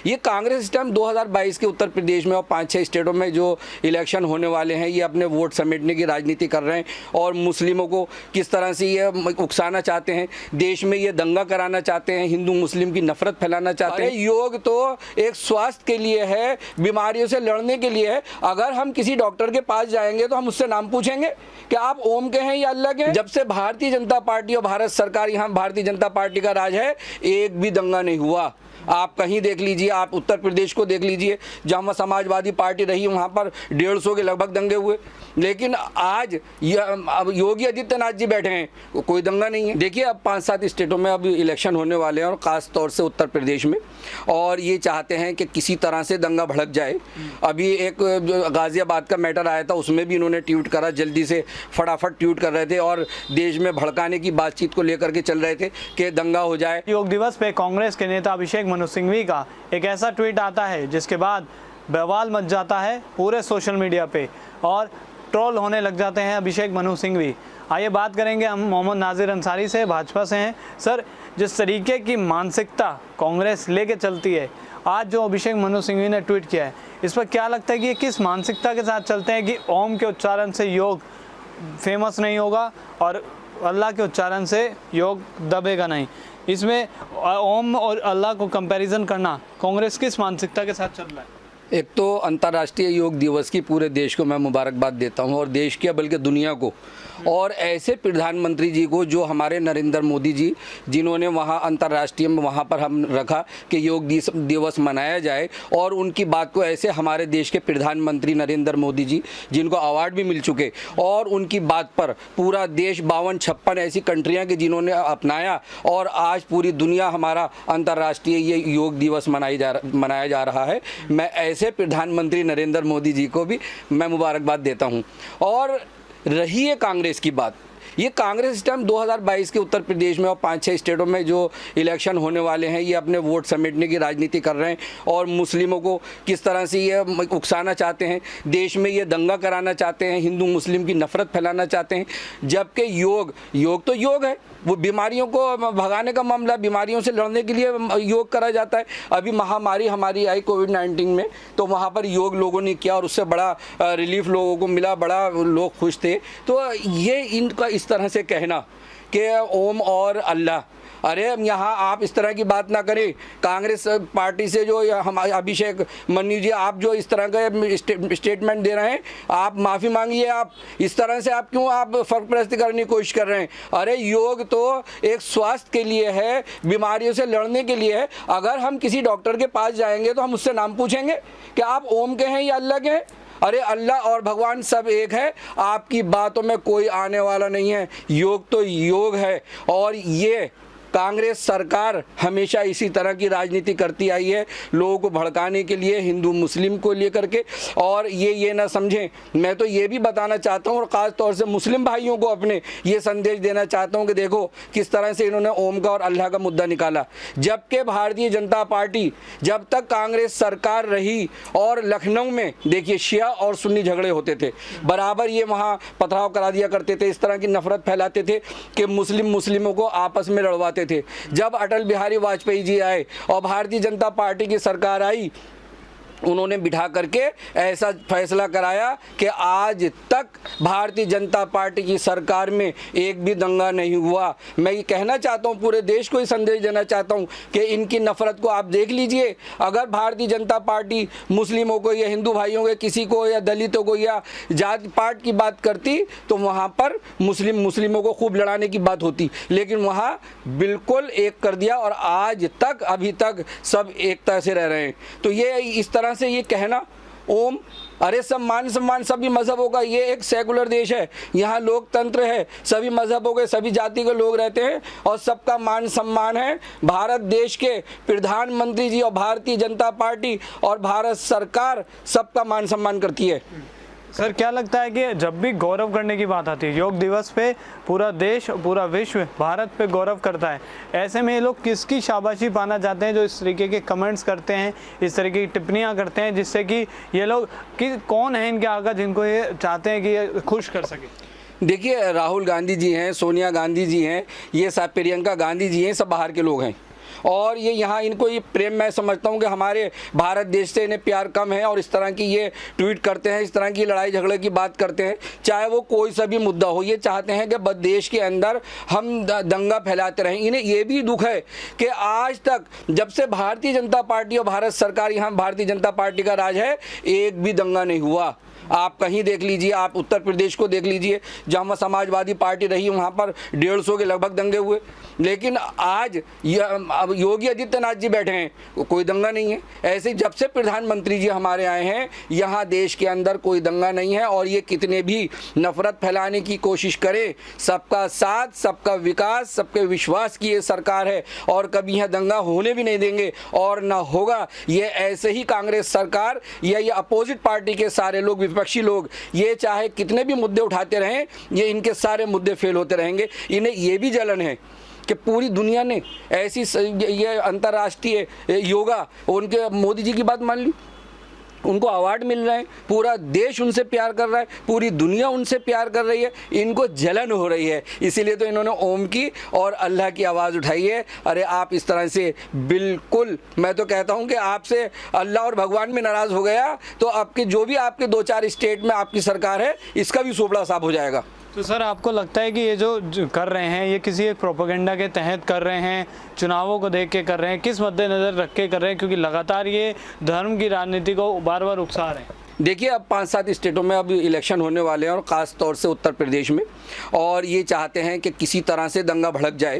ये कांग्रेस इस टाइम 2022 के उत्तर प्रदेश में और 5-6 स्टेटों में जो इलेक्शन होने वाले हैं, ये अपने वोट समेटने की राजनीति कर रहे हैं और मुस्लिमों को किस तरह से ये उकसाना चाहते हैं, देश में ये दंगा कराना चाहते हैं, हिंदू मुस्लिम की नफरत फैलाना चाहते हैं। योग तो एक स्वास्थ्य के लिए है, बीमारियों से लड़ने के लिए है। अगर हम किसी डॉक्टर के पास जाएंगे तो हम उससे नाम पूछेंगे कि आप ओम के हैं या अल्लाह के हैं। जब से भारतीय जनता पार्टी और भारत सरकार, यहाँ भारतीय जनता पार्टी का राज है, एक भी दंगा नहीं हुआ। आप कहीं देख लीजिए, आप उत्तर प्रदेश को देख लीजिए, जहाँ समाजवादी पार्टी रही वहाँ पर 150 के लगभग दंगे हुए। लेकिन आज योगी आदित्यनाथ जी बैठे हैं, कोई दंगा नहीं है। देखिए अब 5-7 स्टेटों में अब इलेक्शन होने वाले हैं और ख़ास तौर से उत्तर प्रदेश में, और ये चाहते हैं कि किसी तरह से दंगा भड़क जाए। अभी एक जो गाज़ियाबाद का मैटर आया था, उसमें भी इन्होंने ट्वीट करा, जल्दी से फटाफट ट्वीट कर रहे थे और देश में भड़काने की बातचीत को लेकर के चल रहे थे कि दंगा हो जाए। योग दिवस पे कांग्रेस के नेता अभिषेक मनु सिंघवी का एक ऐसा ट्वीट आता है जिसके बाद बवाल मच जाता है पूरे सोशल मीडिया पे और ट्रोल होने लग जाते हैं अभिषेक मनु सिंघवी। आइए बात करेंगे हम मोहम्मद नाजिर अंसारी से, भाजपा से हैं। सर, जिस तरीके की मानसिकता कांग्रेस लेके चलती है, आज जो अभिषेक मनु सिंघवी ने ट्वीट किया है, इस पर क्या लगता है कि ये किस मानसिकता के साथ चलते हैं कि ओम के उच्चारण से योग फेमस नहीं होगा और अल्लाह के उच्चारण से योग दबेगा नहीं? इसमें ओम और अल्लाह को कंपैरिजन करना कांग्रेस किस मानसिकता के साथ चल रहा है? एक तो अंतर्राष्ट्रीय योग दिवस की पूरे देश को मैं मुबारकबाद देता हूं, और देश की बल्कि दुनिया को, और ऐसे प्रधानमंत्री जी को जो हमारे नरेंद्र मोदी जी, जिन्होंने वहां अंतर्राष्ट्रीय में वहां पर हम रखा कि योग दिवस मनाया जाए, और उनकी बात को ऐसे हमारे देश के प्रधानमंत्री नरेंद्र मोदी जी, जिनको अवार्ड भी मिल चुके, और उनकी बात पर पूरा देश 52-56 ऐसी कंट्रियाँ की जिन्होंने अपनाया, और आज पूरी दुनिया हमारा अंतर्राष्ट्रीय ये योग दिवस मनाया जा रहा है। मैं ऐसे प्रधानमंत्री नरेंद्र मोदी जी को भी मैं मुबारकबाद देता हूं। और रही है कांग्रेस की बात, ये कांग्रेस इस टाइम 2022 के उत्तर प्रदेश में और 5-6 स्टेटों में जो इलेक्शन होने वाले हैं, ये अपने वोट समेटने की राजनीति कर रहे हैं और मुस्लिमों को किस तरह से ये उकसाना चाहते हैं, देश में ये दंगा कराना चाहते हैं, हिंदू मुस्लिम की नफरत फैलाना चाहते हैं। जबकि योग तो योग है, वो बीमारियों को भगाने का मामला, बीमारियों से लड़ने के लिए योग करा जाता है। अभी महामारी हमारी आई कोविड-19 में, तो वहाँ पर योग लोगों ने किया और उससे बड़ा रिलीफ लोगों को मिला, बड़ा लोग खुश थे। तो ये इनका इस तरह से कहना कि ओम और अल्लाह, अरे यहाँ आप इस तरह की बात ना करें। कांग्रेस पार्टी से जो हमारे अभिषेक मनु जी, आप जो इस तरह का स्टेटमेंट दे रहे हैं, आप माफ़ी मांगिए। आप इस तरह से आप क्यों आप फर्क करने की कोशिश कर रहे हैं? अरे योग तो एक स्वास्थ्य के लिए है, बीमारियों से लड़ने के लिए है। अगर हम किसी डॉक्टर के पास जाएंगे तो हम उससे नाम पूछेंगे कि आप ओम के हैं या अल्लाह के हैं। अरे अल्लाह और भगवान सब एक है, आपकी बातों में कोई आने वाला नहीं है। योग तो योग है, और ये कांग्रेस सरकार हमेशा इसी तरह की राजनीति करती आई है, लोगों को भड़काने के लिए, हिंदू मुस्लिम को लेकर के। और ये ना समझें, मैं तो ये भी बताना चाहता हूँ और ख़ास तौर से मुस्लिम भाइयों को अपने ये संदेश देना चाहता हूँ कि देखो किस तरह से इन्होंने ओम का और अल्लाह का मुद्दा निकाला। जबकि भारतीय जनता पार्टी, जब तक कांग्रेस सरकार रही और लखनऊ में देखिए शिया और सुन्नी झगड़े होते थे, बराबर ये वहाँ पथराव करा दिया करते थे, इस तरह की नफरत फैलाते थे कि मुस्लिमों को आपस में लड़वाते थे। जब अटल बिहारी वाजपेयी जी आए और भारतीय जनता पार्टी की सरकार आई, उन्होंने बिठा करके ऐसा फैसला कराया कि आज तक भारतीय जनता पार्टी की सरकार में एक भी दंगा नहीं हुआ। मैं ये कहना चाहता हूँ, पूरे देश को ये संदेश देना चाहता हूँ कि इनकी नफरत को आप देख लीजिए। अगर भारतीय जनता पार्टी मुस्लिमों को या हिंदू भाइयों के किसी को या दलितों को या जाति पात की बात करती तो वहाँ पर मुस्लिमों को खूब लड़ाने की बात होती, लेकिन वहाँ बिल्कुल एक कर दिया और आज तक अभी तक सब एकता से रह रहे हैं। तो ये इस तरह से ये कहना ओम, अरे सम्मान सभी मजहबों का, ये एक सेकुलर देश है, यहाँ लोकतंत्र है, सभी मजहबों के सभी जाति के लोग रहते हैं और सबका मान सम्मान है। भारत देश के प्रधानमंत्री जी और भारतीय जनता पार्टी और भारत सरकार सबका मान सम्मान करती है। सर, क्या लगता है कि जब भी गौरव करने की बात आती है, योग दिवस पे पूरा देश, पूरा विश्व भारत पे गौरव करता है, ऐसे में ये लोग किसकी शाबाशी पाना चाहते हैं जो इस तरीके के कमेंट्स करते हैं, इस तरीके की टिप्पणियां करते हैं, जिससे कि ये लोग कि कौन है इनके आगे जिनको ये चाहते हैं कि ये खुश कर सके? देखिए, राहुल गांधी जी हैं, सोनिया गांधी जी हैं, ये सब प्रियंका गांधी जी हैं, सब बाहर के लोग हैं और ये यहाँ इनको ये प्रेम, मैं समझता हूँ कि हमारे भारत देश से इन्हें प्यार कम है और इस तरह की ये ट्वीट करते हैं, इस तरह की लड़ाई झगड़े की बात करते हैं, चाहे वो कोई सा भी मुद्दा हो। ये चाहते हैं कि देश के अंदर हम दंगा फैलाते रहें। इन्हें ये भी दुख है कि आज तक जब से भारतीय जनता पार्टी और भारत सरकार, यहाँ भारतीय जनता पार्टी का राज है, एक भी दंगा नहीं हुआ। आप कहीं देख लीजिए, आप उत्तर प्रदेश को देख लीजिए, जहाँ समाजवादी पार्टी रही वहाँ पर 150 के लगभग दंगे हुए। लेकिन आज योगी आदित्यनाथ जी बैठे हैं, कोई दंगा नहीं है। ऐसे जब से प्रधानमंत्री जी हमारे आए हैं, यहाँ देश के अंदर कोई दंगा नहीं है। और ये कितने भी नफरत फैलाने की कोशिश करें, सबका साथ, सबका विकास, सबके विश्वास की ये सरकार है और कभी यहाँ दंगा होने भी नहीं देंगे और ना होगा। ये ऐसे ही कांग्रेस सरकार या ये अपोजिट पार्टी के सारे लोग, विपक्षी लोग, ये चाहे कितने भी मुद्दे उठाते रहें, ये इनके सारे मुद्दे फेल होते रहेंगे। इन्हें ये भी जलन है कि पूरी दुनिया ने ऐसी ये अंतर्राष्ट्रीय योगा, उनके मोदी जी की बात मान ली, उनको अवार्ड मिल रहे हैं, पूरा देश उनसे प्यार कर रहा है, पूरी दुनिया उनसे प्यार कर रही है, इनको जलन हो रही है। इसीलिए तो इन्होंने ओम की और अल्लाह की आवाज़ उठाई है। अरे आप इस तरह से बिल्कुल, मैं तो कहता हूं कि आपसे अल्लाह और भगवान भी नाराज़ हो गया तो आपके जो भी आपके 2-4 स्टेट में आपकी सरकार है, इसका भी सोपड़ा साफ हो जाएगा। तो सर, आपको लगता है कि ये जो कर रहे हैं, ये किसी एक प्रोपेगेंडा के तहत कर रहे हैं, चुनावों को देख के कर रहे हैं, किस मद्देनज़र रख के कर रहे हैं? क्योंकि लगातार ये धर्म की राजनीति को बार बार उकसा रहे हैं। देखिए, अब 5-7 स्टेटों में अब इलेक्शन होने वाले हैं और ख़ास तौर से उत्तर प्रदेश में, और ये चाहते हैं कि किसी तरह से दंगा भड़क जाए।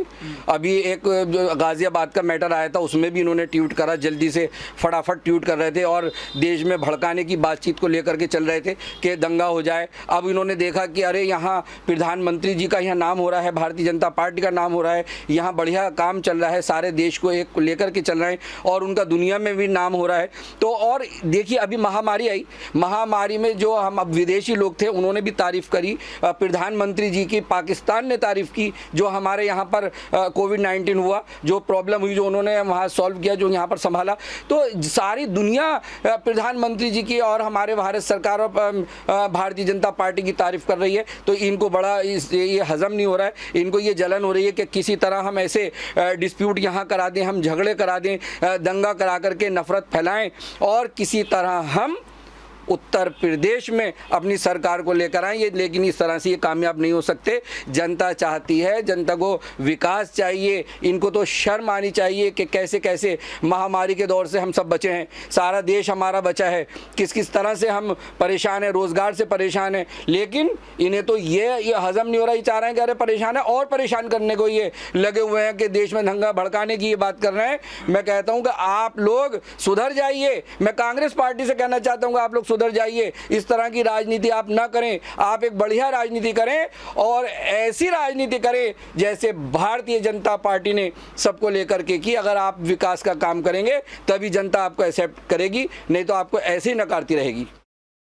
अभी एक जो गाज़ियाबाद का मैटर आया था, उसमें भी इन्होंने ट्वीट करा, जल्दी से फटाफट ट्वीट कर रहे थे और देश में भड़काने की बातचीत को लेकर के चल रहे थे कि दंगा हो जाए। अब इन्होंने देखा कि अरे यहाँ प्रधानमंत्री जी का यहाँ नाम हो रहा है, भारतीय जनता पार्टी का नाम हो रहा है, यहाँ बढ़िया काम चल रहा है, सारे देश को एक लेकर के चल रहे हैं और उनका दुनिया में भी नाम हो रहा है। तो और देखिए, अभी महामारी आई, महामारी में जो हम अब विदेशी लोग थे उन्होंने भी तारीफ़ करी, प्रधानमंत्री जी की पाकिस्तान ने तारीफ़ की, जो हमारे यहाँ पर कोविड-19 हुआ, जो प्रॉब्लम हुई, जो उन्होंने वहाँ सॉल्व किया, जो यहाँ पर संभाला। तो सारी दुनिया प्रधानमंत्री जी की और हमारे भारत सरकार और भारतीय जनता पार्टी की तारीफ़ कर रही है। तो इनको बड़ा ये हज़म नहीं हो रहा है, इनको ये जलन हो रही है कि किसी तरह हम ऐसे डिस्प्यूट यहाँ करा दें, हम झगड़े करा दें, दंगा करा करके नफ़रत फैलाएं और किसी तरह हम उत्तर प्रदेश में अपनी सरकार को लेकर आए। लेकिन इस तरह से ये कामयाब नहीं हो सकते। जनता चाहती है, जनता को विकास चाहिए, इनको तो शर्म आनी चाहिए कि कैसे कैसे महामारी के दौर से हम सब बचे हैं, सारा देश हमारा बचा है, किस किस तरह से हम परेशान हैं, रोज़गार से परेशान हैं। लेकिन इन्हें तो ये हज़म नहीं हो रहा, ये चाह रहे हैं कि अरे परेशान है और परेशान करने को ये लगे हुए हैं कि देश में दंगा भड़काने की ये बात कर रहे हैं। मैं कहता हूँ कि आप लोग सुधर जाइए। मैं कांग्रेस पार्टी से कहना चाहता हूँ कि आप लोग सुधर जाइए, इस तरह की राजनीति आप ना करें, आप एक बढ़िया राजनीति करें और ऐसी राजनीति करें जैसे भारतीय जनता पार्टी ने सबको लेकर के की। अगर आप विकास का काम करेंगे तभी जनता आपको एक्सेप्ट करेगी, नहीं तो आपको ऐसे ही नकारती रहेगी।